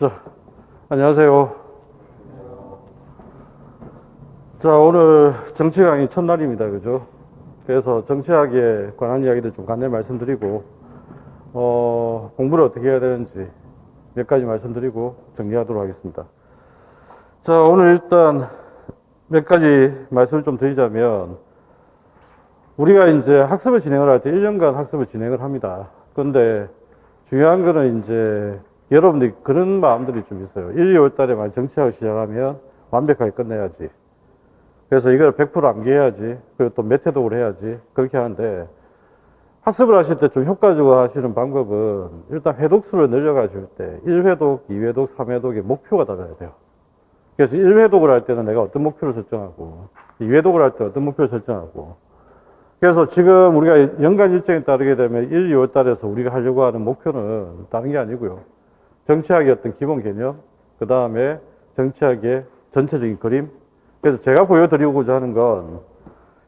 자, 안녕하세요. 자, 오늘 정치 강의 첫날입니다. 그죠? 그래서 정치학에 관한 이야기들 좀 간단히 말씀드리고, 공부를 어떻게 해야 되는지 몇 가지 말씀드리고 정리하도록 하겠습니다. 자, 오늘 일단 몇 가지 말씀을 좀 드리자면, 우리가 이제 학습을 진행을 할 때 1년간 학습을 진행을 합니다. 그런데 중요한 거는 이제 여러분들이 그런 마음들이 좀 있어요. 1, 2월 달에 만 정치학을 시작하면 완벽하게 끝내야지. 그래서 이걸 100% 암기해야지. 그리고 또 메테독을 해야지. 그렇게 하는데 학습을 하실 때 좀 효과적으로 하시는 방법은 일단 회독수를 늘려가실 때 1회독, 2회독, 3회독의 목표가 달라야 돼요. 그래서 1회독을 할 때는 내가 어떤 목표를 설정하고 2회독을 할 때 어떤 목표를 설정하고 그래서 지금 우리가 연간 일정에 따르게 되면 1, 2월 달에서 우리가 하려고 하는 목표는 다른 게 아니고요. 정치학의 어떤 기본 개념, 그 다음에 정치학의 전체적인 그림. 그래서 제가 보여드리고자 하는 건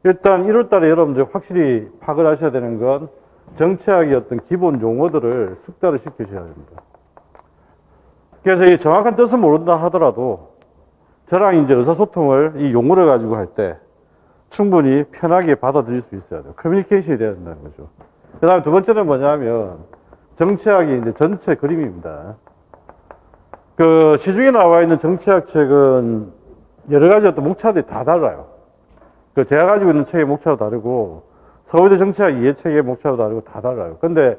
일단 1월 달에 여러분들이 확실히 파악을 하셔야 되는 건 정치학의 어떤 기본 용어들을 숙달을 시키셔야 됩니다. 그래서 이 정확한 뜻은 모른다 하더라도 저랑 이제 의사소통을 이 용어를 가지고 할 때 충분히 편하게 받아들일 수 있어야 돼요. 커뮤니케이션이 돼야 된다는 거죠. 그 다음에 두 번째는 뭐냐면 정치학이 이제 전체 그림입니다. 그 시중에 나와 있는 정치학 책은 여러 가지 어떤 목차들이 다 달라요. 그 제가 가지고 있는 책의 목차도 다르고 서울대 정치학 이해책의 목차도 다르고 다 달라요. 근데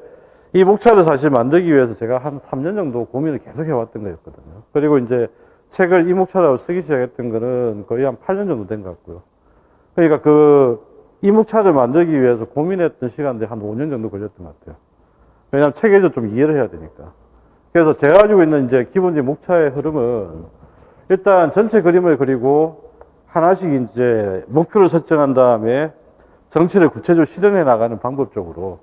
이 목차를 사실 만들기 위해서 제가 한 3년 정도 고민을 계속 해왔던 거였거든요. 그리고 이제 책을 이 목차로 쓰기 시작했던 거는 거의 한 8년 정도 된 것 같고요. 그러니까 이 목차를 만들기 위해서 고민했던 시간들이 한 5년 정도 걸렸던 것 같아요. 왜냐하면 책에서 좀 이해를 해야 되니까. 그래서 제가 가지고 있는 이제 기본적인 목차의 흐름은 일단 전체 그림을 그리고 하나씩 이제 목표를 설정한 다음에 정치를 구체적으로 실현해 나가는 방법적으로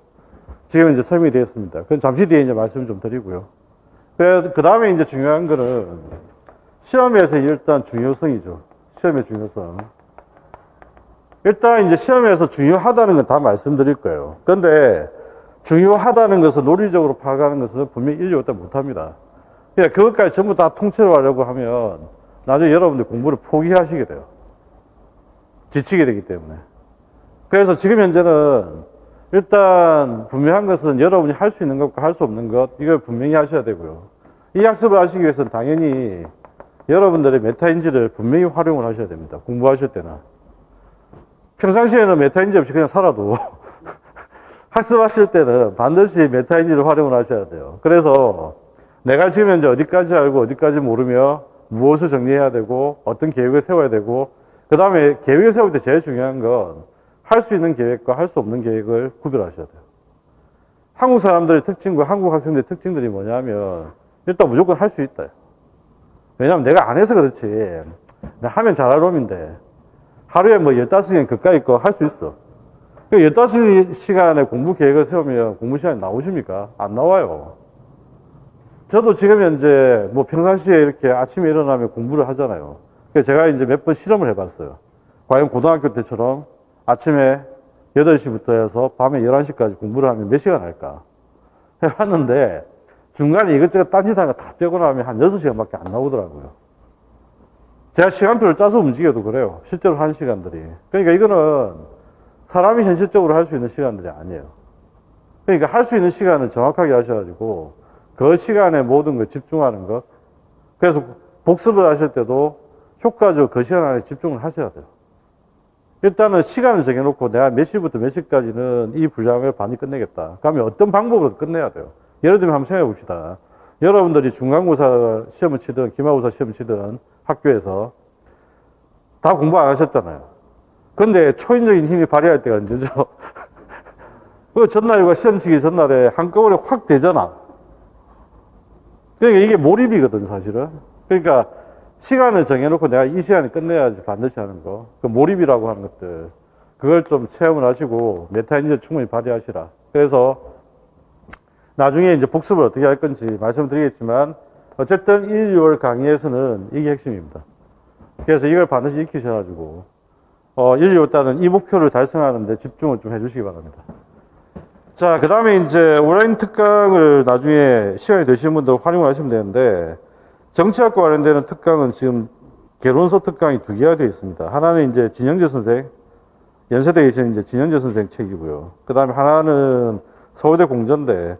지금 이제 설명이 되었습니다. 그건 잠시 뒤에 이제 말씀을 좀 드리고요. 그 다음에 이제 중요한 거는 시험에서 일단 중요성이죠. 시험의 중요성. 일단 이제 시험에서 중요하다는 건 다 말씀드릴 거예요. 그런데 중요하다는 것을 논리적으로 파악하는 것은 분명히 1, 2월 때 못합니다. 그러니까 그것까지 전부 다 통째로 하려고 하면 나중에 여러분들 공부를 포기하시게 돼요. 지치게 되기 때문에. 그래서 지금 현재는 일단 분명한 것은 여러분이 할 수 있는 것과 할 수 없는 것 이걸 분명히 하셔야 되고요. 이 학습을 하시기 위해서는 당연히 여러분들의 메타인지를 분명히 활용을 하셔야 됩니다. 공부하실 때는. 평상시에는 메타인지 없이 그냥 살아도 학습하실 때는 반드시 메타인지를 활용을 하셔야 돼요. 그래서 내가 지금 현재 어디까지 알고 어디까지 모르며 무엇을 정리해야 되고 어떤 계획을 세워야 되고 그 다음에 계획을 세울 때 제일 중요한 건 할 수 있는 계획과 할 수 없는 계획을 구별하셔야 돼요. 한국 사람들의 특징과 한국 학생들의 특징들이 뭐냐면 일단 무조건 할 수 있다. 왜냐하면 내가 안 해서 그렇지 내가 하면 잘할 놈인데 하루에 뭐 15시간 그까이 거 할 수 있어. 그 15시간의 공부 계획을 세우면 공부 시간이 나오십니까? 안 나와요. 저도 지금 현재 뭐 평상시에 이렇게 아침에 일어나면 공부를 하잖아요. 그래서 제가 이제 몇 번 실험을 해봤어요. 과연 고등학교 때처럼 아침에 8시부터 해서 밤에 11시까지 공부를 하면 몇 시간 할까? 해봤는데 중간에 이것저것 딴짓 하는 거 다 빼고 나면 한 6시간밖에 안 나오더라고요. 제가 시간표를 짜서 움직여도 그래요. 실제로 하는 시간들이. 그러니까 이거는 사람이 현실적으로 할 수 있는 시간들이 아니에요. 그러니까 할 수 있는 시간을 정확하게 하셔가지고 그 시간에 모든 걸 집중하는 것. 그래서 복습을 하실 때도 효과적으로 그 시간 안에 집중을 하셔야 돼요. 일단은 시간을 정해놓고 내가 몇 시부터 몇 시까지는 이 분량을 반이 끝내겠다. 그러면 어떤 방법으로 끝내야 돼요. 예를 들면 한번 생각해 봅시다. 여러분들이 중간고사 시험을 치든 기말고사 시험을 치든 학교에서 다 공부 안 하셨잖아요. 근데 초인적인 힘이 발휘할 때가 언제죠? 그 전날과 시험 치기 전날에 한꺼번에 확 되잖아. 그러니까 이게 몰입이거든, 사실은. 그러니까 시간을 정해놓고 내가 이 시간에 끝내야지 반드시 하는 거. 그 몰입이라고 하는 것들. 그걸 좀 체험을 하시고 메타인지를 충분히 발휘하시라. 그래서 나중에 이제 복습을 어떻게 할 건지 말씀드리겠지만 어쨌든 1, 2월 강의에서는 이게 핵심입니다. 그래서 이걸 반드시 익히셔가지고 1, 2월 달은 이 목표를 달성하는데 집중을 좀 해주시기 바랍니다. 자, 그 다음에 이제 온라인 특강을 나중에 시간이 되시는 분들 활용을 하시면 되는데 정치학과 관련되는 특강은 지금 개론서 특강이 2개가 되어 있습니다. 하나는 이제 진영재 선생, 연세대에 계신 이제 진영재 선생 책이고요. 그 다음에 하나는 서울대 공전대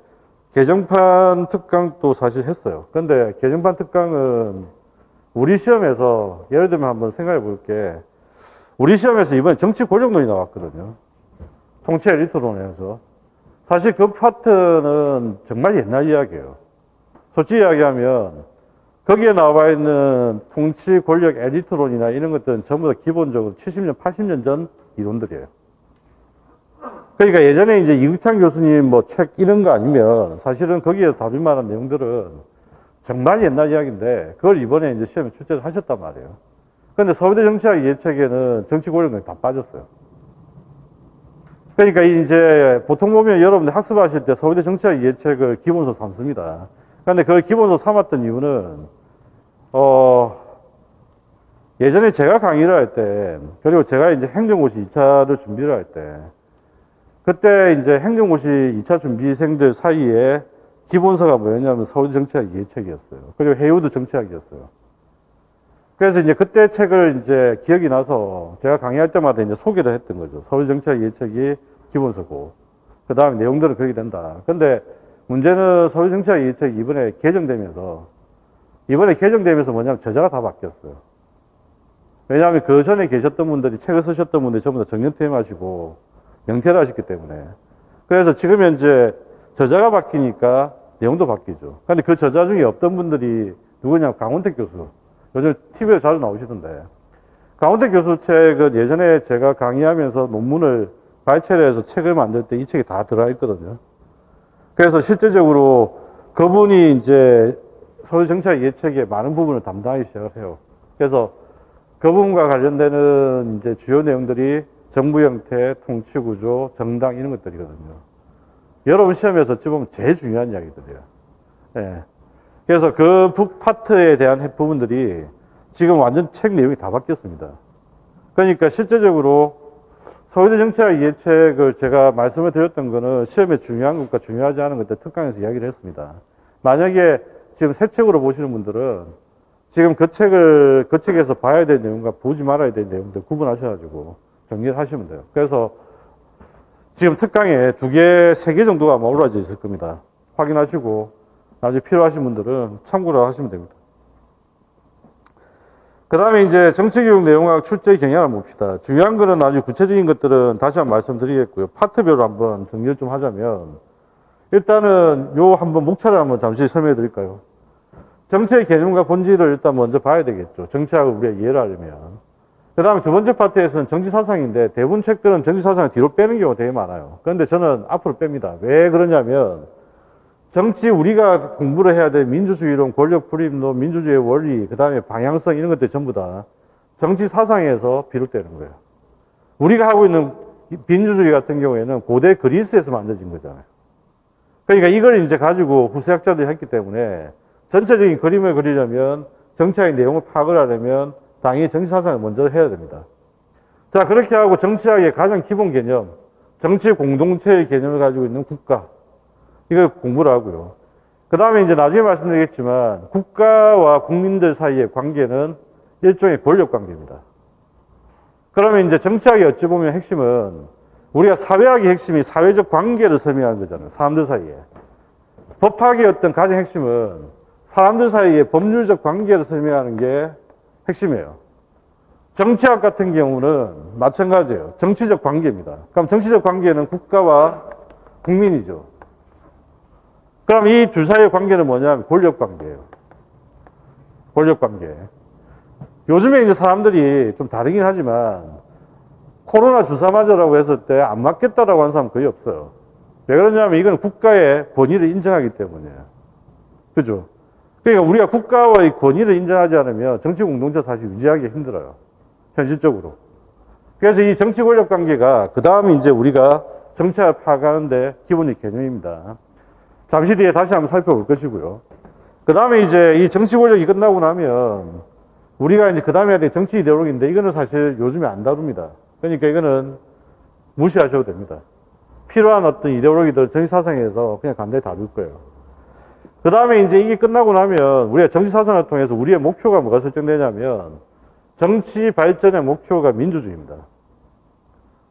개정판 특강도 사실 했어요. 근데 개정판 특강은 우리 시험에서 예를 들면 한번 생각해 볼게. 우리 시험에서 이번에 정치 권력론이 나왔거든요. 통치 엘리트론에서. 사실 그 파트는 정말 옛날 이야기예요. 솔직히 이야기하면 거기에 나와 있는 통치 권력 엘리트론이나 이런 것들은 전부 다 기본적으로 70년, 80년 전 이론들이에요. 그러니까 예전에 이제 이극찬 교수님 뭐 책 이런 거 아니면 사실은 거기에 다룰 만한 내용들은 정말 옛날 이야기인데 그걸 이번에 이제 시험에 출제를 하셨단 말이에요. 근데 서울대 정치학 이해책에는 정치 권력론이 다 빠졌어요. 그러니까 이제 보통 보면 여러분들 학습하실 때 서울대 정치학 이해책을 기본서 삼습니다. 근데 그 기본서 삼았던 이유는 예전에 제가 강의를 할 때, 그리고 제가 이제 행정고시 2차를 준비를 할 때, 그때 이제 행정고시 2차 준비생들 사이에 기본서가 뭐였냐면 서울대 정치학 이해책이었어요. 그리고 해우드 정치학이었어요. 그래서 이제 그때 책을 이제 기억이 나서 제가 강의할 때마다 이제 소개를 했던 거죠. 서울대 정치학 이해책이 기본서고, 그 다음에 내용들은 그렇게 된다. 근데 문제는 서울대 정치학 이해책이 이번에 개정되면서 뭐냐면 저자가 다 바뀌었어요. 왜냐하면 그 전에 계셨던 분들이 책을 쓰셨던 분들이 전부 다 정년퇴임하시고 명퇴를 하셨기 때문에. 그래서 지금 현재 저자가 바뀌니까 내용도 바뀌죠. 근데 그 저자 중에 없던 분들이 누구냐면 강원택 교수. 요즘 TV에 자주 나오시던데. 강원택 교수 책은 예전에 제가 강의하면서 논문을 발췌를 해서 책을 만들 때 이 책이 다 들어가 있거든요. 그래서 실제적으로 그분이 이제 서울 정치학 이해책의 많은 부분을 담당하기 시작을 해요. 그래서 그 부분과 관련되는 이제 주요 내용들이 정부 형태, 통치 구조, 정당 이런 것들이거든요. 여러분 시험에서 집어보면 제일 중요한 이야기들이에요. 예. 그래서 그 북파트에 대한 부분들이 지금 완전 책 내용이 다 바뀌었습니다. 그러니까 실제적으로 서울대 정치학 이해책을 제가 말씀을 드렸던 거는 시험에 중요한 것과 중요하지 않은 것들 특강에서 이야기를 했습니다. 만약에 지금 새 책으로 보시는 분들은 지금 그 책에서 봐야 될 내용과 보지 말아야 될 내용들 구분하셔가지고 정리를 하시면 돼요. 그래서 지금 특강에 2개, 3개 정도가 아마 올라져 있을 겁니다. 확인하시고 나중에 필요하신 분들은 참고를 하시면 됩니다. 그 다음에 이제 정치교육 내용하고 출제 경향을 봅시다. 중요한 거는 아주 구체적인 것들은 다시 한번 말씀드리겠고요. 파트별로 한번 정리를 좀 하자면 일단은 요 한번 목차를 한번 잠시 설명해 드릴까요? 정치의 개념과 본질을 일단 먼저 봐야 되겠죠. 정치학을 우리가 이해를 하려면. 그 다음에 두 번째 파트에서는 정치사상인데 대부분 책들은 정치사상을 뒤로 빼는 경우가 되게 많아요. 그런데 저는 앞으로 뺍니다. 왜 그러냐면 정치 우리가 공부를 해야 될 민주주의론, 권력 불입론, 민주주의의 원리, 그 다음에 방향성 이런 것들 전부 다 정치 사상에서 비롯되는 거예요. 우리가 하고 있는 민주주의 같은 경우에는 고대 그리스에서 만들어진 거잖아요. 그러니까 이걸 이제 가지고 후세학자들이 했기 때문에 전체적인 그림을 그리려면 정치학의 내용을 파악을 하려면 당연히 정치 사상을 먼저 해야 됩니다. 자, 그렇게 하고 정치학의 가장 기본 개념, 정치 공동체의 개념을 가지고 있는 국가. 이걸 공부를 하고요. 그 다음에 이제 나중에 말씀드리겠지만 국가와 국민들 사이의 관계는 일종의 권력 관계입니다. 그러면 이제 정치학의 어찌 보면 핵심은 우리가 사회학의 핵심이 사회적 관계를 설명하는 거잖아요. 사람들 사이에. 법학의 어떤 가장 핵심은 사람들 사이의 법률적 관계를 설명하는 게 핵심이에요. 정치학 같은 경우는 마찬가지예요. 정치적 관계입니다. 그럼 정치적 관계는 국가와 국민이죠. 그럼 이 둘 사이의 관계는 뭐냐면 권력 관계예요. 권력 관계. 요즘에 이제 사람들이 좀 다르긴 하지만 코로나 주사 맞으라고 했을 때 안 맞겠다라고 하는 사람 거의 없어요. 왜 그러냐면 이건 국가의 권위를 인정하기 때문이에요. 그죠? 그러니까 우리가 국가의 권위를 인정하지 않으면 정치 공동체 사실 유지하기 힘들어요. 현실적으로. 그래서 이 정치 권력 관계가 그 다음에 이제 우리가 정치학을 파악하는데 기본적 개념입니다. 잠시 뒤에 다시 한번 살펴볼 것이고요. 그 다음에 이제 이 정치 권력이 끝나고 나면 우리가 이제 그 다음에 해야 될 정치 이데올로기인데 이거는 사실 요즘에 안 다룹니다. 그러니까 이거는 무시하셔도 됩니다. 필요한 어떤 이데올로기들 정치 사상에서 그냥 간단히 다룰 거예요. 그 다음에 이제 이게 끝나고 나면 우리가 정치 사상을 통해서 우리의 목표가 뭐가 설정되냐면 정치 발전의 목표가 민주주의입니다.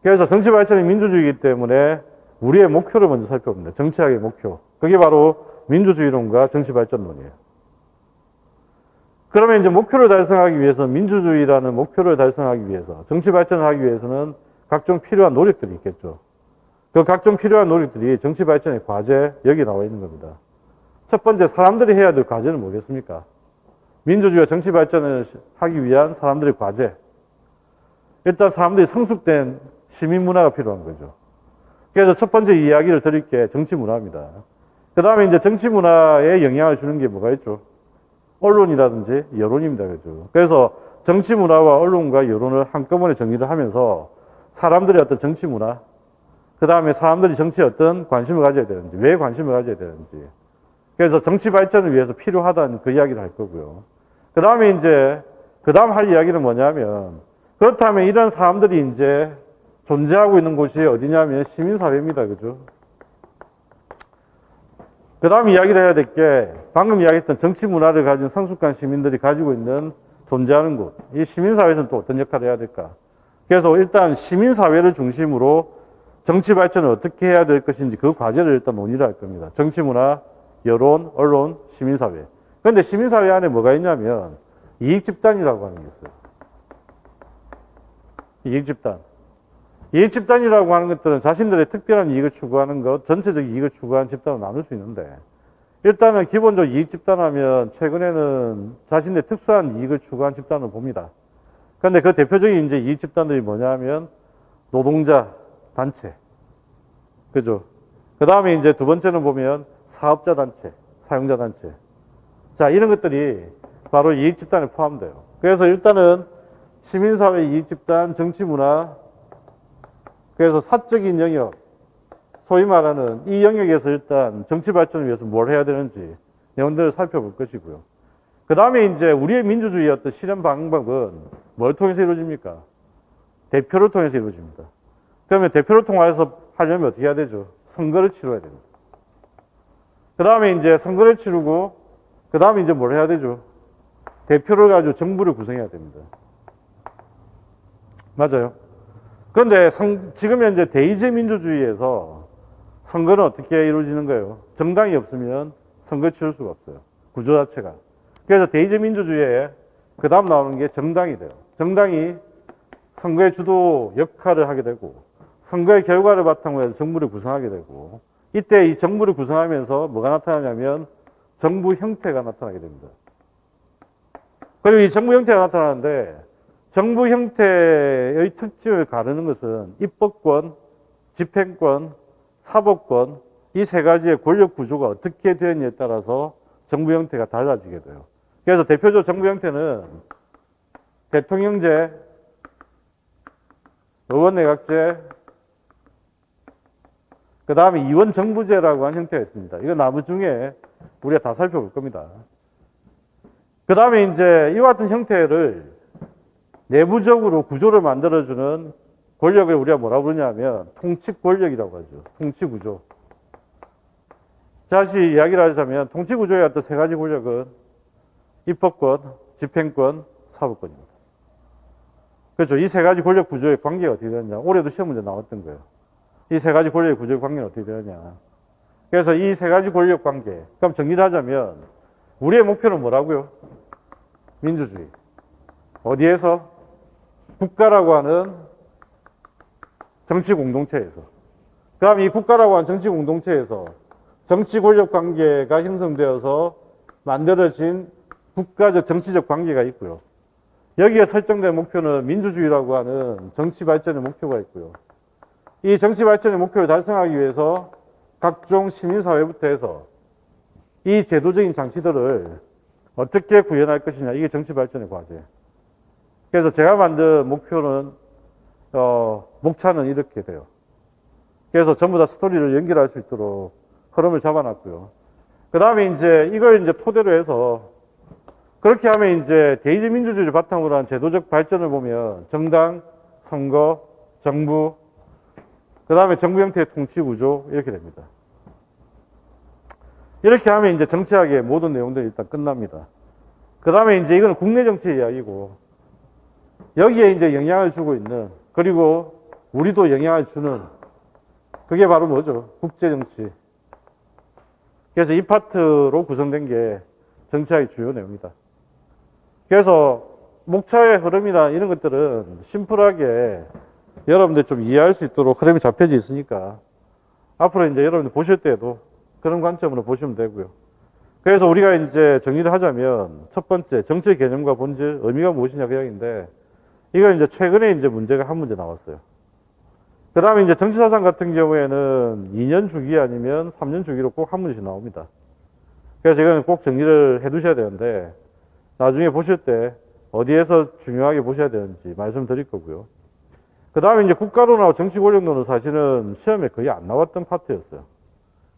그래서 정치 발전이 민주주의이기 때문에 우리의 목표를 먼저 살펴봅니다. 정치학의 목표. 그게 바로 민주주의론과 정치 발전론이에요. 그러면 이제 목표를 달성하기 위해서 민주주의라는 목표를 달성하기 위해서 정치 발전을 하기 위해서는 각종 필요한 노력들이 있겠죠. 그 각종 필요한 노력들이 정치 발전의 과제 여기 나와 있는 겁니다. 첫 번째 사람들이 해야 될 과제는 뭐겠습니까? 민주주의와 정치 발전을 하기 위한 사람들의 과제. 일단 사람들이 성숙된 시민 문화가 필요한 거죠. 그래서 첫 번째 이야기를 드릴 게 정치 문화입니다. 그 다음에 이제 정치 문화에 영향을 주는 게 뭐가 있죠? 언론이라든지 여론입니다. 그죠? 그래서 정치 문화와 언론과 여론을 한꺼번에 정리를 하면서 사람들의 어떤 정치 문화, 그 다음에 사람들이 정치에 어떤 관심을 가져야 되는지, 왜 관심을 가져야 되는지. 그래서 정치 발전을 위해서 필요하다는 그 이야기를 할 거고요. 그 다음에 이제, 그 다음 할 이야기는 뭐냐면, 그렇다면 이런 사람들이 이제 존재하고 있는 곳이 어디냐면 시민사회입니다. 그죠? 그 다음 이야기를 해야 될 게 방금 이야기했던 정치 문화를 가진 성숙한 시민들이 가지고 있는 존재하는 곳. 이 시민사회에서는 또 어떤 역할을 해야 될까? 그래서 일단 시민사회를 중심으로 정치 발전을 어떻게 해야 될 것인지 그 과제를 일단 논의를 할 겁니다. 정치 문화, 여론, 언론, 시민사회. 그런데 시민사회 안에 뭐가 있냐면 이익집단이라고 하는 게 있어요. 이익집단. 이익집단이라고 하는 것들은 자신들의 특별한 이익을 추구하는 것, 전체적 이익을 추구하는 집단으로 나눌 수 있는데, 일단은 기본적으로 이익집단하면 최근에는 자신의 특수한 이익을 추구하는 집단을 봅니다. 그런데 그 대표적인 이제 이익집단들이 뭐냐면 노동자 단체. 그죠? 그 다음에 이제 두 번째는 보면 사업자 단체, 사용자 단체. 자, 이런 것들이 바로 이익집단에 포함돼요. 그래서 일단은 시민사회 이익집단, 정치문화, 그래서 사적인 영역, 소위 말하는 이 영역에서 일단 정치 발전을 위해서 뭘 해야 되는지 내용들을 살펴볼 것이고요. 그 다음에 이제 우리의 민주주의의 어떤 실현 방법은 뭘 통해서 이루어집니까? 대표를 통해서 이루어집니다. 그러면 대표를 통해서 하려면 어떻게 해야 되죠? 선거를 치러야 됩니다. 그 다음에 이제 선거를 치르고, 그 다음에 이제 뭘 해야 되죠? 대표를 가지고 정부를 구성해야 됩니다. 맞아요. 그런데 지금 현재 대의제 민주주의에서 선거는 어떻게 이루어지는 거예요? 정당이 없으면 선거 치를 수가 없어요. 구조 자체가. 그래서 대의제 민주주의에 그 다음 나오는 게 정당이 돼요. 정당이 선거의 주도 역할을 하게 되고 선거의 결과를 바탕으로 해서 정부를 구성하게 되고 이때 이 정부를 구성하면서 뭐가 나타나냐면 정부 형태가 나타나게 됩니다. 그리고 이 정부 형태가 나타나는데 정부 형태의 특징을 가르는 것은 입법권, 집행권, 사법권 이 세 가지의 권력 구조가 어떻게 되었냐에 따라서 정부 형태가 달라지게 돼요. 그래서 대표적 정부 형태는 대통령제, 의원내각제, 그 다음에 이원정부제라고 하는 형태가 있습니다. 이거 나머중에 우리가 다 살펴볼 겁니다. 그 다음에 이제 이와 같은 형태를 내부적으로 구조를 만들어주는 권력을 우리가 뭐라고 부르냐면 통치 권력이라고 하죠. 통치 구조. 다시 이야기를 하자면 통치 구조의 어떤 세 가지 권력은 입법권, 집행권, 사법권입니다. 그렇죠. 이 세 가지 권력 구조의 관계가 어떻게 되느냐. 올해도 시험 문제 나왔던 거예요. 이 세 가지 권력의 구조의 관계는 어떻게 되느냐. 그래서 이 세 가지 권력 관계. 그럼 정리를 하자면 우리의 목표는 뭐라고요? 민주주의. 어디에서? 국가라고 하는 정치 공동체에서. 그럼 이 국가라고 하는 정치 공동체에서 정치 권력 관계가 형성되어서 만들어진 국가적 정치적 관계가 있고요. 여기에 설정된 목표는 민주주의라고 하는 정치 발전의 목표가 있고요. 이 정치 발전의 목표를 달성하기 위해서 각종 시민사회부터 해서 이 제도적인 장치들을 어떻게 구현할 것이냐. 이게 정치 발전의 과제. 그래서 제가 만든 목표는, 목차는 이렇게 돼요. 그래서 전부 다 스토리를 연결할 수 있도록 흐름을 잡아놨고요. 그 다음에 이제 이걸 이제 토대로 해서 그렇게 하면 이제 대의제 민주주의를 바탕으로 한 제도적 발전을 보면 정당, 선거, 정부, 그 다음에 정부 형태의 통치 구조 이렇게 됩니다. 이렇게 하면 이제 정치학의 모든 내용들이 일단 끝납니다. 그 다음에 이제 이거는 국내 정치 이야기고, 여기에 이제 영향을 주고 있는, 그리고 우리도 영향을 주는, 그게 바로 뭐죠? 국제 정치. 그래서 이 파트로 구성된 게 정치학의 주요 내용이다. 그래서 목차의 흐름이나 이런 것들은 심플하게 여러분들 좀 이해할 수 있도록 흐름이 잡혀져 있으니까 앞으로 이제 여러분들 보실 때도 그런 관점으로 보시면 되고요. 그래서 우리가 이제 정리를 하자면 첫 번째 정치의 개념과 본질, 의미가 무엇이냐 그 이야기인데, 이건 이제 최근에 이제 문제가 한 문제 나왔어요. 그 다음에 이제 정치사상 같은 경우에는 2년 주기 아니면 3년 주기로 꼭 한 문제씩 나옵니다. 그래서 이거는 꼭 정리를 해 두셔야 되는데, 나중에 보실 때 어디에서 중요하게 보셔야 되는지 말씀드릴 거고요. 그 다음에 이제 국가론하고 정치 권력론은 사실은 시험에 거의 안 나왔던 파트였어요.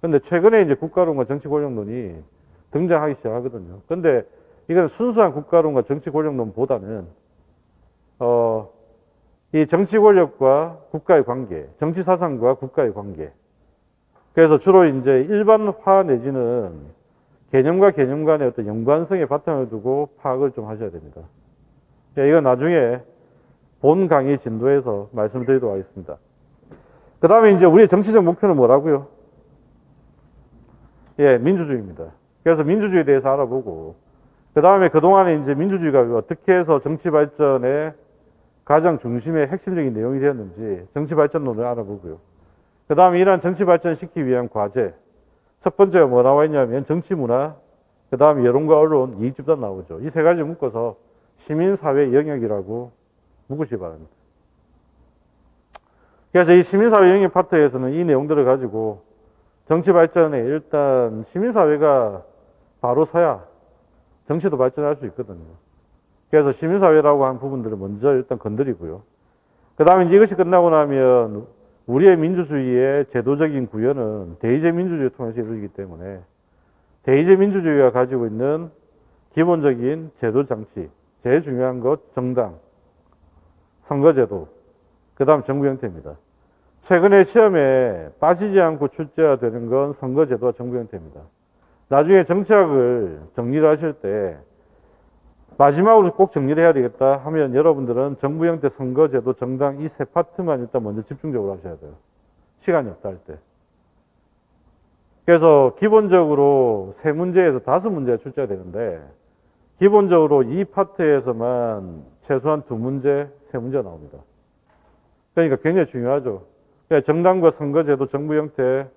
근데 최근에 이제 국가론과 정치 권력론이 등장하기 시작하거든요. 근데 이건 순수한 국가론과 정치 권력론보다는, 이 정치 권력과 국가의 관계, 정치 사상과 국가의 관계. 그래서 주로 이제 일반화 내지는 개념과 개념 간의 어떤 연관성에 바탕을 두고 파악을 좀 하셔야 됩니다. 이건 나중에 본 강의 진도에서 말씀드리도록 하겠습니다. 그 다음에 이제 우리의 정치적 목표는 뭐라고요? 예, 민주주의입니다. 그래서 민주주의에 대해서 알아보고, 그 다음에 그동안에 이제 민주주의가 어떻게 해서 정치 발전의 가장 중심의 핵심적인 내용이 되었는지 정치 발전론을 알아보고요. 그 다음에 이러한 정치 발전을 시키기 위한 과제. 첫 번째가 뭐 나와 있냐면 정치 문화, 그 다음에 여론과 언론, 이익 집단 나오죠. 이 세 가지 묶어서 시민사회 영역이라고 묶으시기 바랍니다. 그래서 이 시민사회 영역 파트에서는 이 내용들을 가지고 정치 발전에 일단 시민사회가 바로 서야 정치도 발전할 수 있거든요. 그래서 시민사회라고 한 부분들을 먼저 일단 건드리고요. 그 다음에 이제 이것이 끝나고 나면 우리의 민주주의의 제도적인 구현은 대의제 민주주의를 통해서 이루어지기 때문에 대의제 민주주의가 가지고 있는 기본적인 제도 장치, 제일 중요한 것 정당, 선거제도, 그 다음 정부 형태입니다. 최근에 시험에 빠지지 않고 출제가 되는 건 선거제도와 정부 형태입니다. 나중에 정치학을 정리를 하실 때 마지막으로 꼭 정리를 해야 되겠다 하면 여러분들은 정부 형태, 선거제도, 정당 이 세 파트만 일단 먼저 집중적으로 하셔야 돼요. 시간이 없다 할 때. 그래서 기본적으로 세 문제에서 5문제가 출제가 되는데 기본적으로 이 파트에서만 최소한 2문제, 3문제가 나옵니다. 그러니까 굉장히 중요하죠. 그러니까 정당과 선거제도, 정부 형태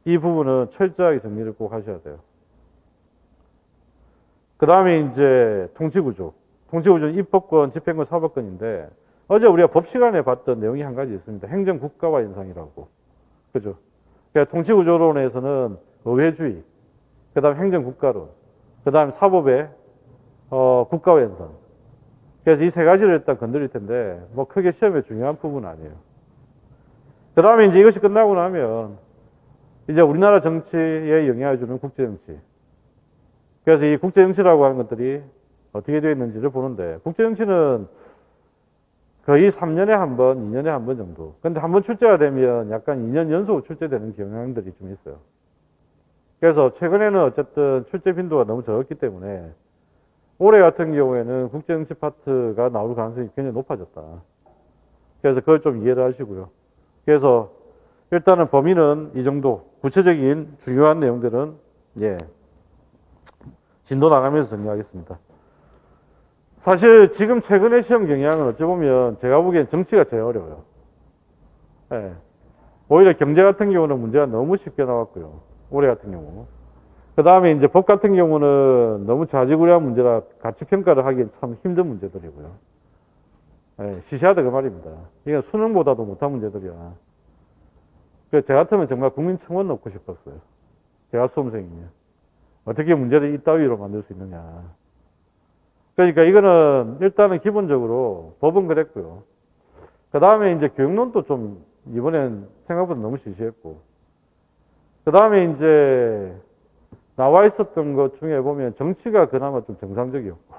이 부분은 철저하게 정리를 꼭 하셔야 돼요. 그 다음에 이제 통치구조. 통치구조는 입법권, 집행권, 사법권인데 어제 우리가 법 시간에 봤던 내용이 한 가지 있습니다. 행정국가화 현상이라고. 그죠? 그러니까 통치구조론에서는 의회주의, 그 다음 행정국가론, 그 다음 사법의 국가화 현상. 그래서 이 세 가지를 일단 건드릴 텐데 뭐 크게 시험에 중요한 부분은 아니에요. 그 다음에 이제 이것이 끝나고 나면 이제 우리나라 정치에 영향을 주는 국제정치. 그래서 이 국제정치라고 하는 것들이 어떻게 되어 있는지를 보는데 국제정치는 거의 3년에 한 번, 2년에 한 번 정도. 근데 한 번 출제가 되면 약간 2년 연속 출제되는 경향들이 좀 있어요. 그래서 최근에는 어쨌든 출제 빈도가 너무 적었기 때문에 올해 같은 경우에는 국제정치 파트가 나올 가능성이 굉장히 높아졌다. 그래서 그걸 좀 이해를 하시고요. 그래서 일단은 범위는 이 정도. 구체적인 중요한 내용들은 예 진도 나가면서 정리하겠습니다. 사실 지금 최근의 시험 경향은 어찌 보면 제가 보기엔 정치가 제일 어려워요. 예. 오히려 경제 같은 경우는 문제가 너무 쉽게 나왔고요. 올해 같은 경우. 그 다음에 이제 법 같은 경우는 너무 좌지구레한 문제라 가치 평가를 하기 참 힘든 문제들이고요. 예, 시시하다 그 말입니다. 이게 수능보다도 못한 문제들이야. 그래서 저 같으면 정말 국민청원 넣고 싶었어요. 제가 수험생이면. 어떻게 문제를 이따위로 만들 수 있느냐. 그러니까 이거는 일단은 기본적으로 법은 그랬고요. 그 다음에 이제 교육론도 좀 이번엔 생각보다 너무 시시했고. 그 다음에 이제 나와 있었던 것 중에 보면 정치가 그나마 좀 정상적이었고.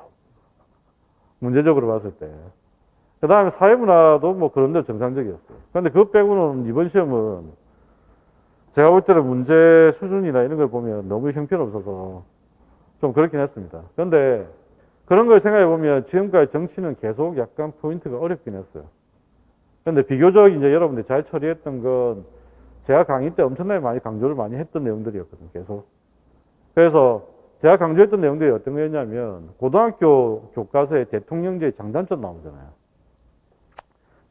문제적으로 봤을 때. 그 다음에 사회문화도 뭐 그런 데 정상적이었어요. 그런데 그것 빼고는 이번 시험은 제가 볼 때는 문제 수준이나 이런 걸 보면 너무 형편없어서 좀 그렇긴 했습니다. 그런데 그런 걸 생각해 보면 지금까지 정치는 계속 약간 포인트가 어렵긴 했어요. 그런데 비교적 이제 여러분들이 잘 처리했던 건 제가 강의 때 엄청나게 많이 강조를 많이 했던 내용들이었거든요. 계속. 그래서 제가 강조했던 내용들이 어떤 거였냐면 고등학교 교과서에 대통령제의 장단점 나오잖아요.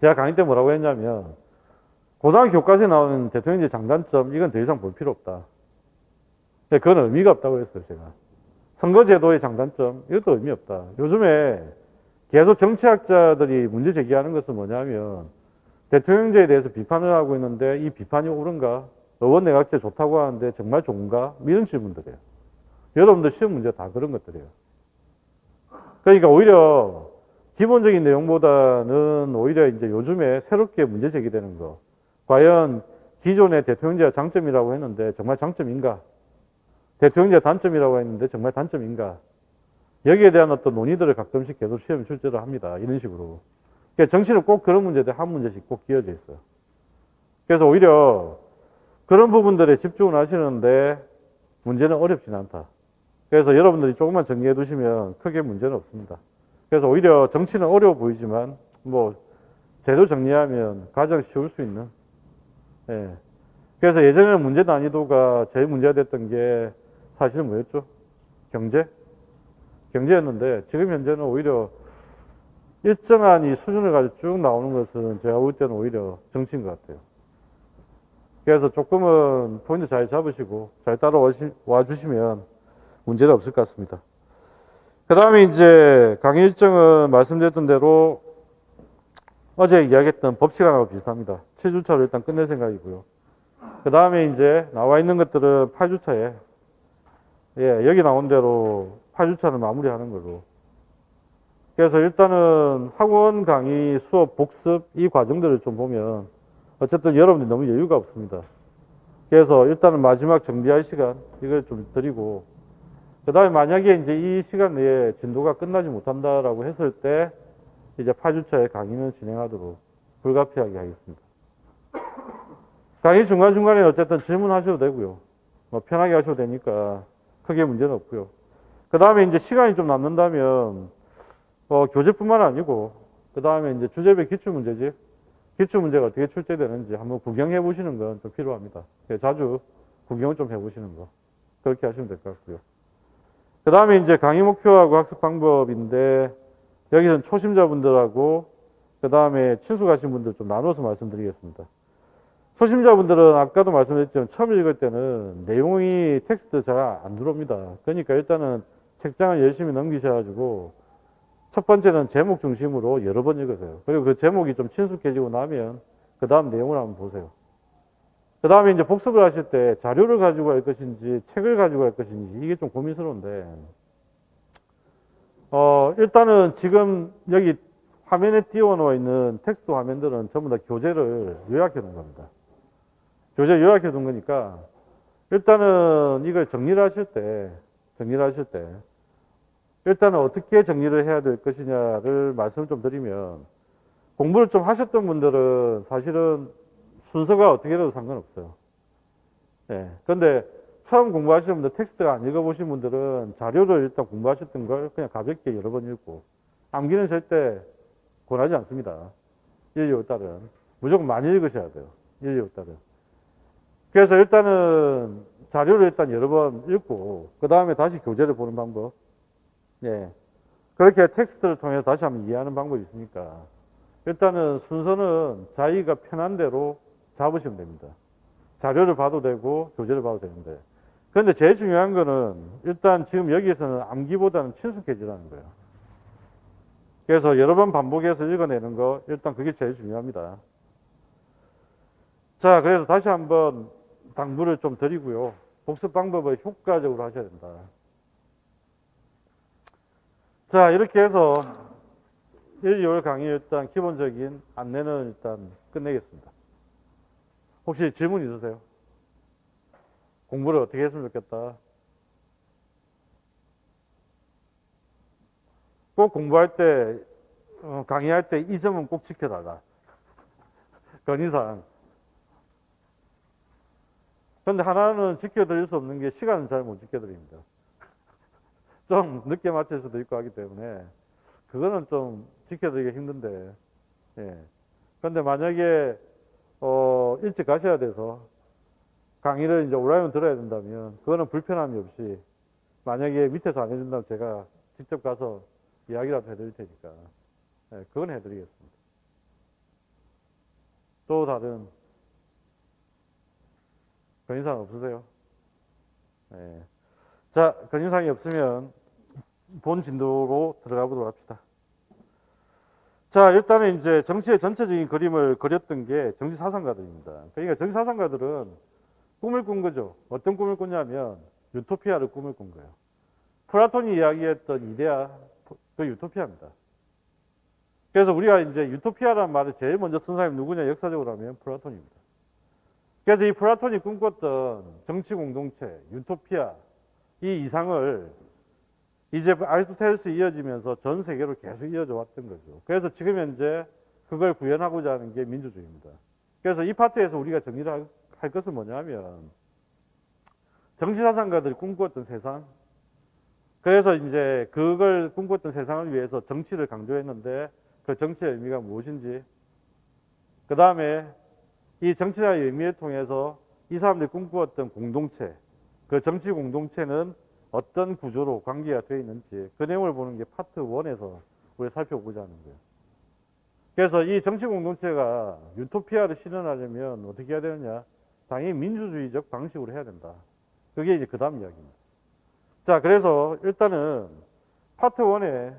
제가 강의 때 뭐라고 했냐면 고등학교 교과서에 나오는 대통령제 장단점 이건 더 이상 볼 필요 없다. 그건 의미가 없다고 했어요. 제가. 선거제도의 장단점 이것도 의미 없다. 요즘에 계속 정치학자들이 문제 제기하는 것은 뭐냐면 대통령제에 대해서 비판을 하고 있는데 이 비판이 옳은가? 의원내각제 좋다고 하는데 정말 좋은가? 이런 질문들이에요. 여러분들 시험 문제 다 그런 것들이에요. 그러니까 오히려 기본적인 내용보다는 오히려 이제 요즘에 새롭게 문제 제기되는 거. 과연 기존의 대통령제가 장점이라고 했는데 정말 장점인가? 대통령제가 단점이라고 했는데 정말 단점인가? 여기에 대한 어떤 논의들을 가끔씩 계속 시험에 출제를 합니다. 이런 식으로. 그러니까 정치는 꼭 그런 문제들 한 문제씩 꼭 끼어져 있어요. 그래서 오히려 그런 부분들에 집중을 하시는데 문제는 어렵진 않다. 그래서 여러분들이 조금만 정리해 두시면 크게 문제는 없습니다. 그래서 오히려 정치는 어려워 보이지만 뭐 제대로 정리하면 가장 쉬울 수 있는. 예. 그래서 예전에는 문제 난이도가 제일 문제가 됐던 게 사실은 뭐였죠? 경제? 경제였는데 지금 현재는 오히려 일정한 이 수준을 가지고 쭉 나오는 것은 제가 볼 때는 오히려 정치인 것 같아요. 그래서 조금은 포인트 잘 잡으시고 잘 따라와 주시면 문제는 없을 것 같습니다. 그 다음에 이제 강의 일정은 말씀드렸던 대로 어제 이야기했던 법 시간하고 비슷합니다. 7주차로 일단 끝낼 생각이고요. 그 다음에 이제 나와 있는 것들은 8주차에 여기 나온 대로 8주차는 마무리하는 걸로. 그래서 일단은 학원 강의, 수업, 복습 이 과정들을 좀 보면 어쨌든 여러분들이 너무 여유가 없습니다. 그래서 일단은 마지막 정비할 시간 이걸 좀 드리고 그 다음에 만약에 이제 이 시간 내에 진도가 끝나지 못한다라고 했을 때 이제 8주차에 강의는 진행하도록 불가피하게 하겠습니다. 강의 중간중간에 어쨌든 질문하셔도 되고요. 뭐 편하게 하셔도 되니까 크게 문제는 없고요. 그 다음에 이제 시간이 좀 남는다면 교재뿐만 아니고 그 다음에 이제 주제별 기출문제집 기출문제가 어떻게 출제되는지 한번 구경해 보시는 건 좀 필요합니다. 자주 구경을 좀 해보시는 거 그렇게 하시면 될 것 같고요. 그 다음에 이제 강의 목표하고 학습 방법인데 여기서는 초심자분들하고 그 다음에 친숙하신 분들 좀 나눠서 말씀드리겠습니다. 초심자분들은 아까도 말씀드렸지만 처음 읽을 때는 내용이 텍스트 잘 안 들어옵니다. 그러니까 일단은 책장을 열심히 넘기셔가지고 첫 번째는 제목 중심으로 여러 번 읽으세요. 그리고 그 제목이 좀 친숙해지고 나면 그 다음 내용을 한번 보세요. 그 다음에 이제 복습을 하실 때 자료를 가지고 할 것인지 책을 가지고 할 것인지 이게 좀 고민스러운데 일단은 지금 여기 화면에 띄워놓아 있는 텍스트 화면들은 전부 다 교재를 요약해 놓은 겁니다. 교재 요약해 둔 거니까 일단은 이걸 정리를 하실 때 일단은 어떻게 정리를 해야 될 것이냐를 말씀을 좀 드리면 공부를 좀 하셨던 분들은 사실은 순서가 어떻게 돼도 상관없어요. 예. 근데 처음 공부하시는 분들 텍스트가 안 읽어보신 분들은 자료를 일단 공부하셨던 걸 그냥 가볍게 여러 번 읽고 암기는 절대 권하지 않습니다. 1, 2, 5 달은. 무조건 많이 읽으셔야 돼요. 1, 2, 5 달은. 그래서 일단은 자료를 일단 여러 번 읽고 그 다음에 다시 교재를 보는 방법. 예. 그렇게 텍스트를 통해서 다시 한번 이해하는 방법이 있으니까 일단은 순서는 자기가 편한 대로 잡으시면 됩니다. 자료를 봐도 되고 교재를 봐도 되는데 그런데 제일 중요한 거는 일단 지금 여기에서는 암기보다는 친숙해지라는 거예요. 그래서 여러 번 반복해서 읽어내는 거 일단 그게 제일 중요합니다. 자, 그래서 다시 한번 당부를 좀 드리고요. 복습 방법을 효과적으로 하셔야 된다. 자, 이렇게 해서 1, 2월 강의 일단 기본적인 안내는 일단 끝내겠습니다. 혹시 질문 있으세요? 공부를 어떻게 했으면 좋겠다. 꼭 공부할 때, 강의할 때 이 점은 꼭 지켜달라. 건의사항. 근데 하나는 지켜드릴 수 없는 게 시간은 잘 못 지켜드립니다. 좀 늦게 마칠 수도 있고 하기 때문에 그거는 좀 지켜드리기 힘든데, 예. 근데 만약에 일찍 가셔야 돼서 강의를 이제 온라인으로 들어야 된다면 그거는 불편함이 없이 만약에 밑에서 안 해준다면 제가 직접 가서 이야기라도 해드릴 테니까, 예, 그건 해드리겠습니다. 또 다른 건의사항 없으세요? 예. 자, 건의사항이 없으면 본 진도로 들어가 보도록 합시다. 자, 일단은 이제 정치의 전체적인 그림을 그렸던 게 정치 사상가들입니다. 그러니까 정치 사상가들은 꿈을 꾼 거죠. 어떤 꿈을 꿨냐면 유토피아를 꿈을 꾼 거예요. 플라톤이 이야기했던 이데아, 그 유토피아입니다. 그래서 우리가 이제 유토피아라는 말을 제일 먼저 쓴 사람이 누구냐, 역사적으로 하면 플라톤입니다. 그래서 이 플라톤이 꿈꿨던 정치 공동체, 유토피아, 이 이상을 이제 아리스토텔레스 이어지면서 전 세계로 계속 이어져 왔던 거죠. 그래서 지금 현재 그걸 구현하고자 하는 게 민주주의입니다. 그래서 이 파트에서 우리가 정리를 할 것은 뭐냐면 정치사상가들이 꿈꾸었던 세상, 그래서 이제 그걸 꿈꿨던 세상을 위해서 정치를 강조했는데 그 정치의 의미가 무엇인지, 그 다음에 이 정치의 의미를 통해서 이 사람들이 꿈꾸었던 공동체, 그 정치 공동체는 어떤 구조로 관계가 되어 있는지 그 내용을 보는 게 파트 1에서 우리가 살펴보자 하는 거예요. 그래서 이 정치 공동체가 유토피아를 실현하려면 어떻게 해야 되느냐? 당연히 민주주의적 방식으로 해야 된다. 그게 이제 그 다음 이야기입니다. 자, 그래서 일단은 파트 1의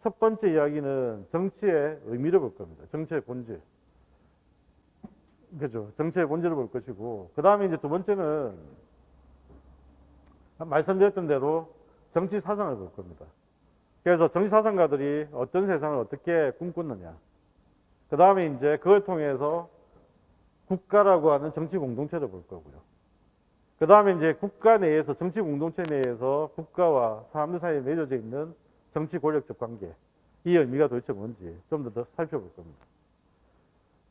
첫 번째 이야기는 정치의 의미를 볼 겁니다. 정치의 본질. 그죠? 정치의 본질을 볼 것이고, 그 다음에 이제 두 번째는 말씀드렸던 대로 정치 사상을 볼 겁니다. 그래서 정치 사상가들이 어떤 세상을 어떻게 꿈꿨느냐. 그 다음에 이제 그걸 통해서 국가라고 하는 정치 공동체를 볼 거고요. 그 다음에 이제 국가 내에서, 정치 공동체 내에서 국가와 사람들 사이에 맺어져 있는 정치 권력적 관계, 이 의미가 도대체 뭔지 좀 더 살펴볼 겁니다.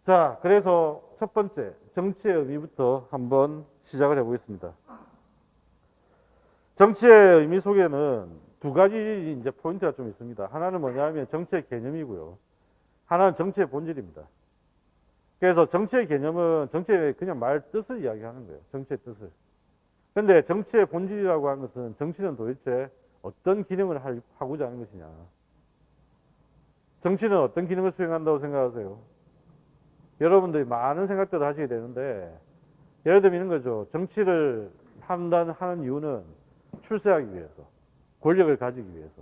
자, 그래서 첫 번째 정치의 의미부터 한번 시작을 해보겠습니다. 정치의 의미 속에는 두 가지 이제 포인트가 좀 있습니다. 하나는 뭐냐면 정치의 개념이고요. 하나는 정치의 본질입니다. 그래서 정치의 개념은 정치의 그냥 말 뜻을 이야기하는 거예요. 정치의 뜻을. 근데 정치의 본질이라고 하는 것은 정치는 도대체 어떤 기능을 하고자 하는 것이냐. 정치는 어떤 기능을 수행한다고 생각하세요? 여러분들이 많은 생각들을 하시게 되는데, 예를 들면 이런 거죠. 정치를 하는 이유는 출세하기 위해서, 권력을 가지기 위해서.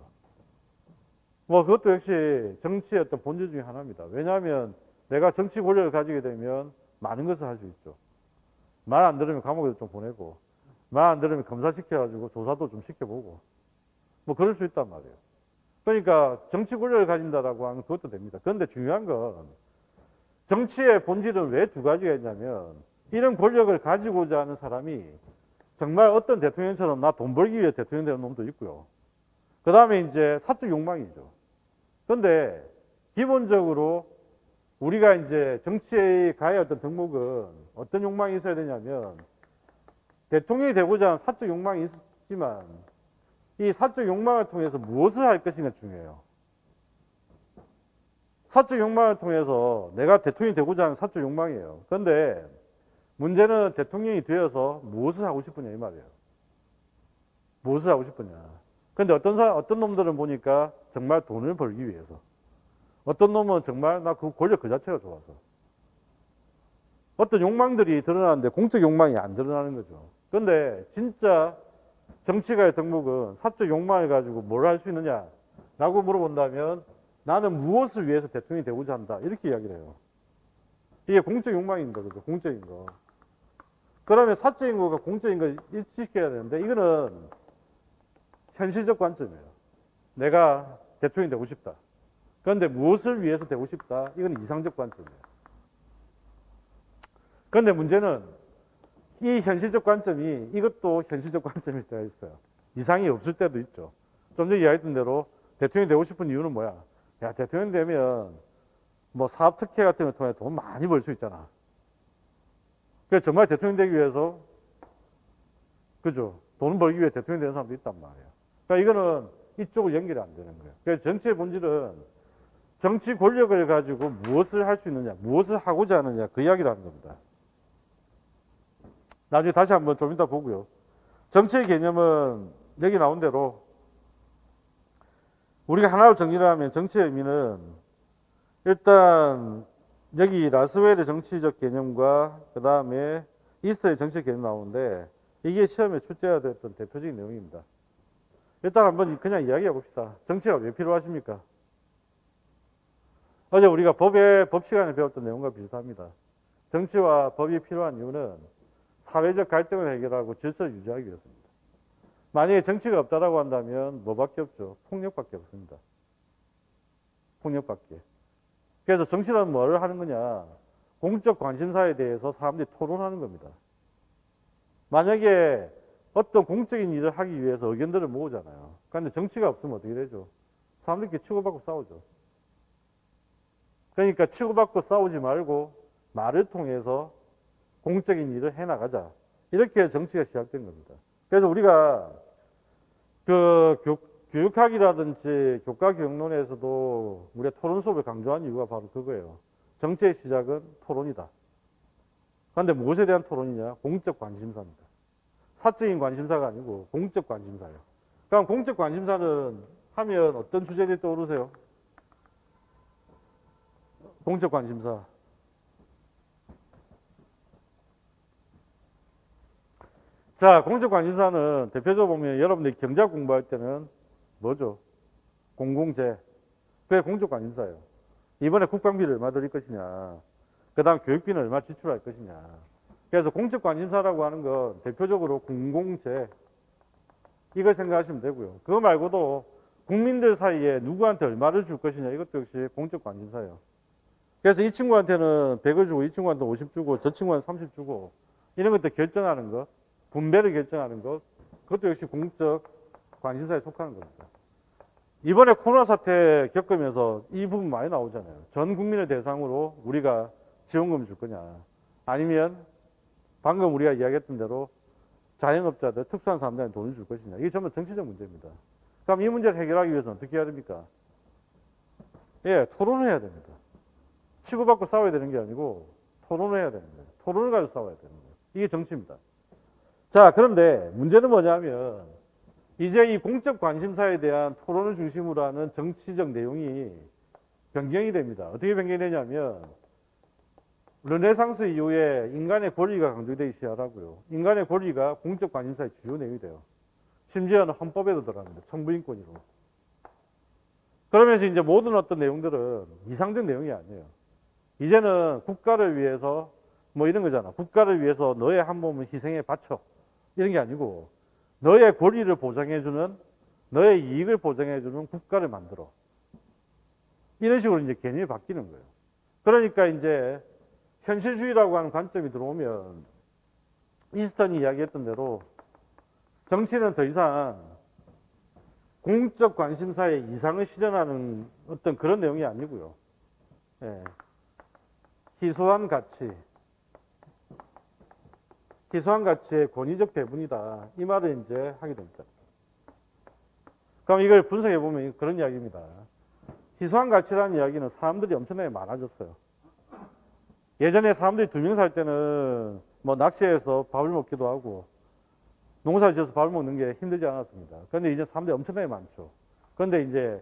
뭐 그것도 역시 정치의 어떤 본질 중에 하나입니다. 왜냐하면 내가 정치 권력을 가지게 되면 많은 것을 할 수 있죠. 말 안 들으면 감옥에도 좀 보내고, 말 안 들으면 검사시켜가지고 조사도 좀 시켜보고, 뭐 그럴 수 있단 말이에요. 그러니까 정치 권력을 가진다라고 하면 그것도 됩니다. 그런데 중요한 건 정치의 본질은 왜 두 가지가 있냐면, 이런 권력을 가지고자 하는 사람이 정말 어떤 대통령처럼 나 돈 벌기 위해 대통령 되는 놈도 있고요. 그 다음에 이제 사적 욕망이죠. 그런데 기본적으로 우리가 이제 정치에 가야 어떤 덕목은 어떤 욕망이 있어야 되냐면, 대통령이 되고자 하는 사적 욕망이 있지만 이 사적 욕망을 통해서 무엇을 할 것인가 중요해요. 사적 욕망을 통해서 내가 대통령이 되고자 하는 사적 욕망이에요. 그런데 문제는 대통령이 되어서 무엇을 하고 싶으냐 이 말이에요. 무엇을 하고 싶으냐. 그런데 어떤 놈들은 보니까 정말 돈을 벌기 위해서, 어떤 놈은 정말 나 그 권력 그 자체가 좋아서, 어떤 욕망들이 드러나는데 공적 욕망이 안 드러나는 거죠. 그런데 진짜 정치가의 덕목은 사적 욕망을 가지고 뭘 할 수 있느냐라고 물어본다면 나는 무엇을 위해서 대통령이 되고자 한다 이렇게 이야기를 해요. 이게 공적 욕망인 거죠. 공적인 거. 그러면 사적인 거가 공적인 걸 일치시켜야 되는데 이거는 현실적 관점이에요. 내가 대통령이 되고 싶다. 그런데 무엇을 위해서 되고 싶다. 이건 이상적 관점이에요. 그런데 문제는 이 현실적 관점이 이것도 현실적 관점일 때가 있어요. 이상이 없을 때도 있죠. 좀 전에 이야기했던 대로 대통령이 되고 싶은 이유는 뭐야? 야, 대통령 되면 뭐 사업 특혜 같은 걸 통해 돈 많이 벌 수 있잖아. 그래서 정말 대통령 되기 위해서 그죠? 돈 벌기 위해 대통령이 되는 사람도 있단 말이에요. 그러니까 이거는 이쪽으로 연결이 안 되는 거예요. 그래서 정치의 본질은 정치 권력을 가지고 무엇을 할 수 있느냐, 무엇을 하고자 하느냐, 그 이야기를 하는 겁니다. 나중에 다시 한번 좀 이따 보고요. 정치의 개념은 여기 나온 대로 우리가 하나로 정리를 하면 정치의 의미는 일단 여기 라스웰의 정치적 개념과 그 다음에 이스터의 정치적 개념이 나오는데 이게 시험에 출제가 됐던 대표적인 내용입니다. 일단 한번 그냥 이야기해 봅시다. 정치가 왜 필요하십니까? 어제 우리가 법 시간에 배웠던 내용과 비슷합니다. 정치와 법이 필요한 이유는 사회적 갈등을 해결하고 질서를 유지하기 위해서입니다. 만약에 정치가 없다라고 한다면 뭐밖에 없죠? 폭력밖에 없습니다. 폭력밖에. 그래서 정치란 뭐를 하는 거냐? 공적 관심사에 대해서 사람들이 토론하는 겁니다. 만약에 어떤 공적인 일을 하기 위해서 의견들을 모으잖아요. 그런데 정치가 없으면 어떻게 되죠? 사람들끼리 치고받고 싸우죠. 그러니까 치고받고 싸우지 말고 말을 통해서 공적인 일을 해나가자. 이렇게 정치가 시작된 겁니다. 그래서 우리가 그 교육학이라든지 교과교육론에서도 우리가 토론 수업을 강조한 이유가 바로 그거예요. 정치의 시작은 토론이다. 그런데 무엇에 대한 토론이냐? 공적 관심사입니다. 사적인 관심사가 아니고 공적 관심사예요. 그럼 공적 관심사는 하면 어떤 주제들이 떠오르세요? 공적 관심사. 자, 공적 관심사는 대표적으로 보면 여러분들이 경제학 공부할 때는 뭐죠? 공공재. 그게 공적 관심사예요. 이번에 국방비를 얼마 들일 것이냐. 그 다음 교육비는 얼마 지출할 것이냐. 그래서 공적 관심사라고 하는 건 대표적으로 공공재. 이걸 생각하시면 되고요. 그거 말고도 국민들 사이에 누구한테 얼마를 줄 것이냐. 이것도 역시 공적 관심사예요. 그래서 이 친구한테는 100을 주고 이 친구한테는 50 주고 저 친구한테 30 주고 이런 것들 결정하는 것. 분배를 결정하는 것, 그것도 역시 공적 관심사에 속하는 겁니다. 이번에 코로나 사태 겪으면서 이 부분 많이 나오잖아요. 전 국민을 대상으로 우리가 지원금을 줄 거냐. 아니면 방금 우리가 이야기했던 대로 자영업자들, 특수한 사람들한테 돈을 줄 것이냐. 이게 전부 정치적 문제입니다. 그럼 이 문제를 해결하기 위해서는 어떻게 해야 됩니까? 예, 토론을 해야 됩니다. 치고받고 싸워야 되는 게 아니고 토론을 해야 되는 거예요. 토론을 가지고 싸워야 되는 거예요. 이게 정치입니다. 자, 그런데 문제는 뭐냐면 이제 이 공적 관심사에 대한 토론을 중심으로 하는 정치적 내용이 변경이 됩니다. 어떻게 변경이 되냐면 르네상스 이후에 인간의 권리가 강조되기 시작하고요. 인간의 권리가 공적 관심사의 주요 내용이 돼요. 심지어는 헌법에도 들어갑니다. 천부인권으로. 그러면서 이제 모든 어떤 내용들은 이상적 내용이 아니에요. 이제는 국가를 위해서 뭐 이런 거잖아. 국가를 위해서 너의 한 몸을 희생에 바쳐. 이런 게 아니고 너의 권리를 보장해주는 너의 이익을 보장해주는 국가를 만들어. 이런 식으로 이제 개념이 바뀌는 거예요. 그러니까 이제 현실주의라고 하는 관점이 들어오면 이스턴이 이야기했던 대로 정치는 더 이상 공적 관심사의 이상을 실현하는 어떤 그런 내용이 아니고요. 예. 희소한 가치. 희소한 가치의 권위적 배분이다. 이 말을 이제 하게 됩니다. 그럼 이걸 분석해 보면 그런 이야기입니다. 희소한 가치라는 이야기는 사람들이 엄청나게 많아졌어요. 예전에 사람들이 2명 살 때는 뭐 낚시해서 밥을 먹기도 하고 농사 지어서 밥을 먹는 게 힘들지 않았습니다. 그런데 이제 사람들이 엄청나게 많죠. 그런데 이제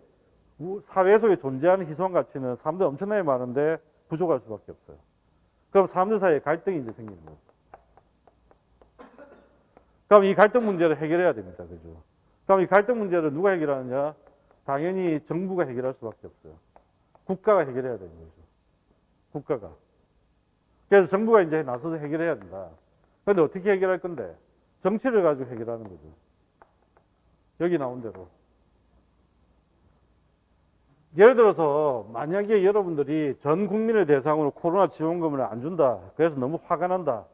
사회 속에 존재하는 희소한 가치는 사람들이 엄청나게 많은데 부족할 수밖에 없어요. 그럼 사람들 사이에 갈등이 이제 생기는 거죠. 그럼 이 갈등 문제를 해결해야 됩니다. 그죠? 그럼 이 갈등 문제를 누가 해결하느냐? 당연히 정부가 해결할 수밖에 없어요. 국가가 해결해야 되는 거죠. 국가가. 그래서 정부가 이제 나서서 해결해야 된다. 그런데 어떻게 해결할 건데? 정치를 가지고 해결하는 거죠. 여기 나온 대로. 예를 들어서 만약에 여러분들이 전 국민을 대상으로 코로나 지원금을 안 준다. 그래서 너무 화가 난다.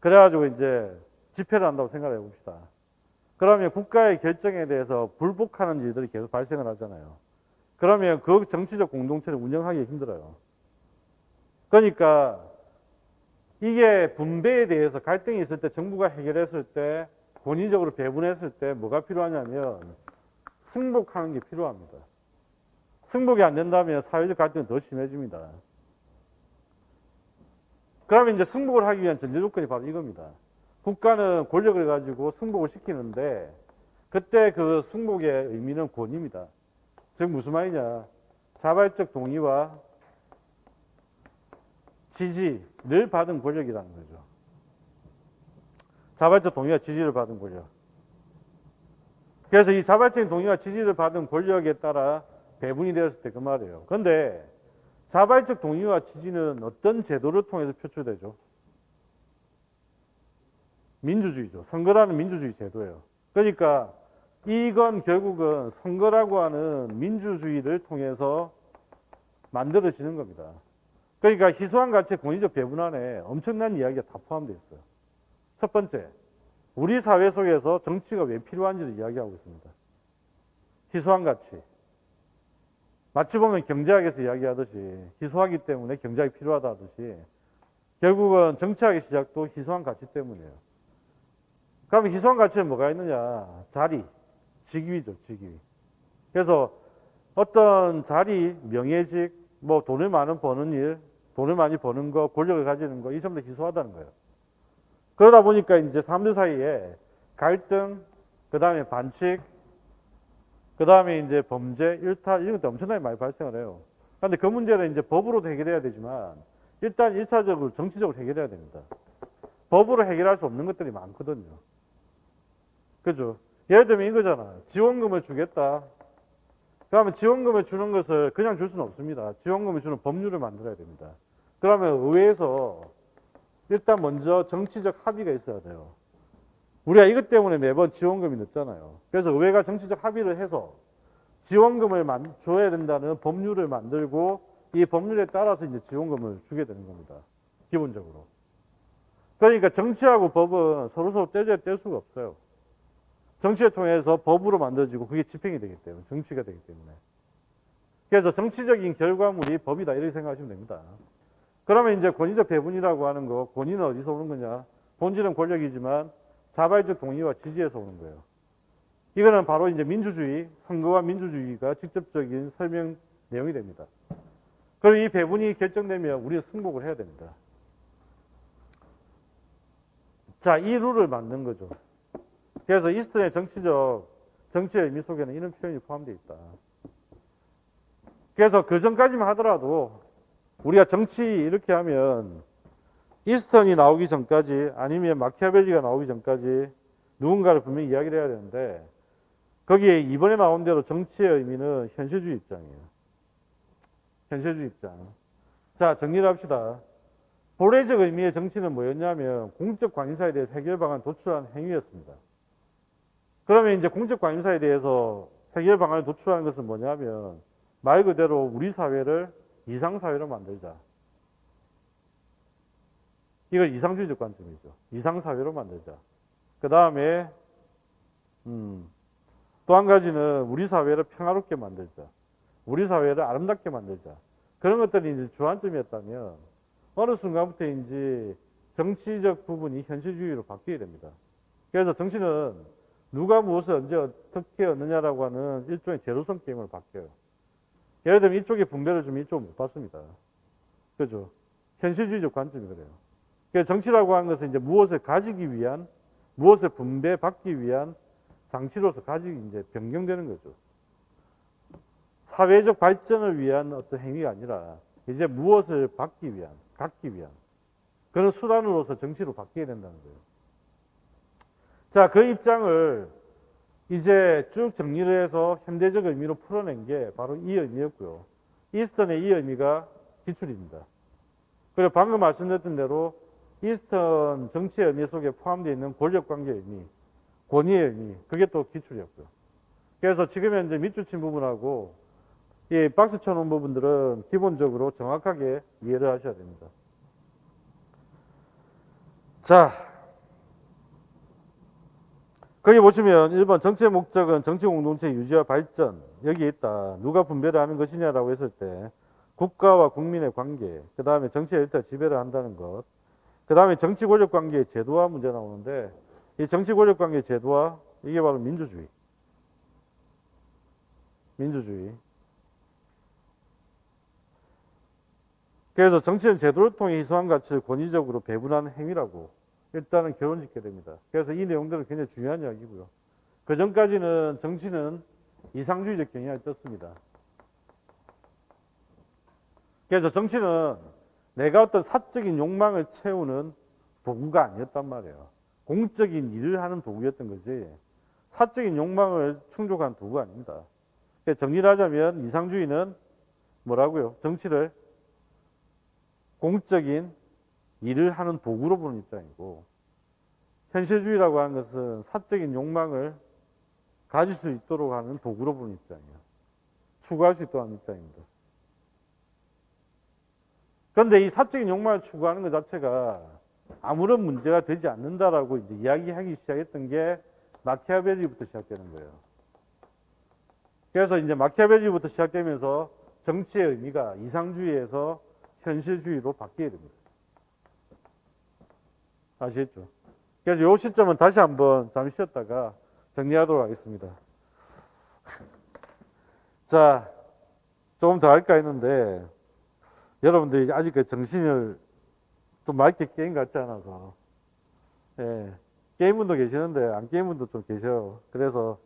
그래가지고 이제 집회를 한다고 생각해 봅시다. 그러면 국가의 결정에 대해서 불복하는 일들이 계속 발생을 하잖아요. 그러면 그 정치적 공동체를 운영하기 힘들어요. 그러니까 이게 분배에 대해서 갈등이 있을 때 정부가 해결했을 때 권위적으로 배분했을 때 뭐가 필요하냐면 승복하는 게 필요합니다. 승복이 안 된다면 사회적 갈등은 더 심해집니다. 그러면 이제 승복을 하기 위한 전제 조건이 바로 이겁니다. 국가는 권력을 가지고 승복을 시키는데 그때 그 승복의 의미는 권위입니다. 즉 무슨 말이냐. 자발적 동의와 지지를 받은 권력이라는 거죠. 자발적 동의와 지지를 받은 권력. 그래서 이 자발적인 동의와 지지를 받은 권력에 따라 배분이 되었을 때 그 말이에요. 그런데 자발적 동의와 지지는 어떤 제도를 통해서 표출되죠? 민주주의죠. 선거라는 민주주의 제도예요. 그러니까 이건 결국은 선거라고 하는 민주주의를 통해서 만들어지는 겁니다. 그러니까 희소한 가치의 권위적 배분 안에 엄청난 이야기가 다 포함되어 있어요. 첫 번째, 우리 사회 속에서 정치가 왜 필요한지를 이야기하고 있습니다. 희소한 가치. 마치 보면 경제학에서 이야기하듯이 희소하기 때문에 경제학이 필요하다 하듯이 결국은 정치학의 시작도 희소한 가치 때문이에요. 그러면 희소한 가치는 뭐가 있느냐? 자리, 직위죠, 직위. 그래서 어떤 자리, 명예직, 뭐 돈을 많이 버는 일, 돈을 많이 버는 거, 권력을 가지는 거, 이 전부 다 희소하다는 거예요. 그러다 보니까 이제 사람들 사이에 갈등, 그 다음에 반칙, 그 다음에 이제 범죄, 일탈, 이런 것도 엄청나게 많이 발생을 해요. 그런데 그 문제는 이제 법으로도 해결해야 되지만 일단 1차적으로 정치적으로 해결해야 됩니다. 법으로 해결할 수 없는 것들이 많거든요. 그죠? 예를 들면 이거잖아. 지원금을 주겠다. 그러면 지원금을 주는 것을 그냥 줄 수는 없습니다. 지원금을 주는 법률을 만들어야 됩니다. 그러면 의회에서 일단 먼저 정치적 합의가 있어야 돼요. 우리가 이것 때문에 매번 지원금이 늦잖아요. 그래서 의회가 정치적 합의를 해서 지원금을 줘야 된다는 법률을 만들고 이 법률에 따라서 이제 지원금을 주게 되는 겁니다. 기본적으로. 그러니까 정치하고 법은 서로서로 떼줘야 뗄 수가 없어요. 정치를 통해서 법으로 만들어지고 그게 집행이 되기 때문에, 정치가 되기 때문에. 그래서 정치적인 결과물이 법이다 이렇게 생각하시면 됩니다. 그러면 이제 권위적 배분이라고 하는 거, 권위는 어디서 오는 거냐? 본질은 권력이지만 자발적 동의와 지지에서 오는 거예요. 이거는 바로 이제 민주주의, 선거와 민주주의가 직접적인 설명 내용이 됩니다. 그리고 이 배분이 결정되면 우리는 승복을 해야 됩니다. 자, 이 룰을 만든 거죠. 그래서 이스턴의 정치의 의미 속에는 이런 표현이 포함되어 있다. 그래서 그 전까지만 하더라도 우리가 정치 이렇게 하면 이스턴이 나오기 전까지 아니면 마키아벨리가 나오기 전까지 누군가를 분명히 이야기를 해야 되는데 거기에 이번에 나온 대로 정치의 의미는 현실주의 입장이에요. 현실주의 입장. 자, 정리를 합시다. 본래적 의미의 정치는 뭐였냐면 공적 관심사에 대해서 해결 방안을 도출한 행위였습니다. 그러면 이제 공적 관심사에 대해서 해결 방안을 도출하는 것은 뭐냐면 말 그대로 우리 사회를 이상사회로 만들자. 이걸 이상주의적 관점이죠. 이상사회로 만들자. 그 다음에 또 한 가지는 우리 사회를 평화롭게 만들자. 우리 사회를 아름답게 만들자. 그런 것들이 이제 주안점이었다면 어느 순간부터인지 정치적 부분이 현실주의로 바뀌게 됩니다. 그래서 정치는 누가 무엇을 언제 어떻게 얻느냐라고 하는 일종의 제로섬 게임으로 바뀌어요. 예를 들면 이쪽에 분배를 주면 이쪽은 못 받습니다. 그죠? 현실주의적 관점이 그래요. 그래서 정치라고 하는 것은 이제 무엇을 가지기 위한, 무엇을 분배받기 위한 장치로서 가지기 이제 변경되는 거죠. 사회적 발전을 위한 어떤 행위가 아니라 이제 무엇을 받기 위한, 갖기 위한 그런 수단으로서 정치로 바뀌게 된다는 거예요. 자, 그 입장을 이제 쭉 정리를 해서 현대적 의미로 풀어낸 게 바로 이 의미였고요. 이스턴의 이 의미가 기출입니다. 그리고 방금 말씀드렸던 대로 이스턴 정치의 의미 속에 포함되어 있는 권력관계의 의미, 권위의 의미, 그게 또 기출이었고요. 그래서 지금 현재 밑줄 친 부분하고 이 박스 쳐놓은 부분들은 기본적으로 정확하게 이해를 하셔야 됩니다. 자, 거기 보시면 1번 정치의 목적은 정치 공동체 유지와 발전, 여기에 있다. 누가 분배를 하는 것이냐라고 했을 때 국가와 국민의 관계, 그 다음에 정치의 일탈 지배를 한다는 것, 그 다음에 정치 권력 관계의 제도화 문제 나오는데 이 정치 권력 관계 제도화, 이게 바로 민주주의. 민주주의. 그래서 정치는 제도를 통해 희소한 가치를 권위적으로 배분하는 행위라고 일단은 결론 짓게 됩니다. 그래서 이 내용들은 굉장히 중요한 이야기고요. 그 전까지는 정치는 이상주의적 경향이 떴습니다. 그래서 정치는 내가 어떤 사적인 욕망을 채우는 도구가 아니었단 말이에요. 공적인 일을 하는 도구였던 거지 사적인 욕망을 충족한 도구가 아닙니다. 정리를 하자면 이상주의는 뭐라고요? 정치를 공적인 일을 하는 도구로 보는 입장이고, 현실주의라고 하는 것은 사적인 욕망을 가질 수 있도록 하는 도구로 보는 입장이에요. 추구할 수 있도록 하는 입장입니다. 그런데 이 사적인 욕망을 추구하는 것 자체가 아무런 문제가 되지 않는다라고 이제 이야기하기 시작했던 게 마키아벨리부터 시작되는 거예요. 그래서 이제 마키아벨리부터 시작되면서 정치의 의미가 이상주의에서 현실주의로 바뀌게 됩니다. 아시겠죠? 그래서 이 시점은 다시 한번 잠시 쉬었다가 정리하도록 하겠습니다. 자, 조금 더 할까 했는데 여러분들이 아직 그 정신을 좀 맑게 게임 같지 않아서 예, 게임 분도 계시는데 안 게임 분도 좀 계셔. 그래서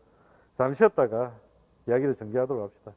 잠시 쉬었다가 이야기를 전개하도록 합시다.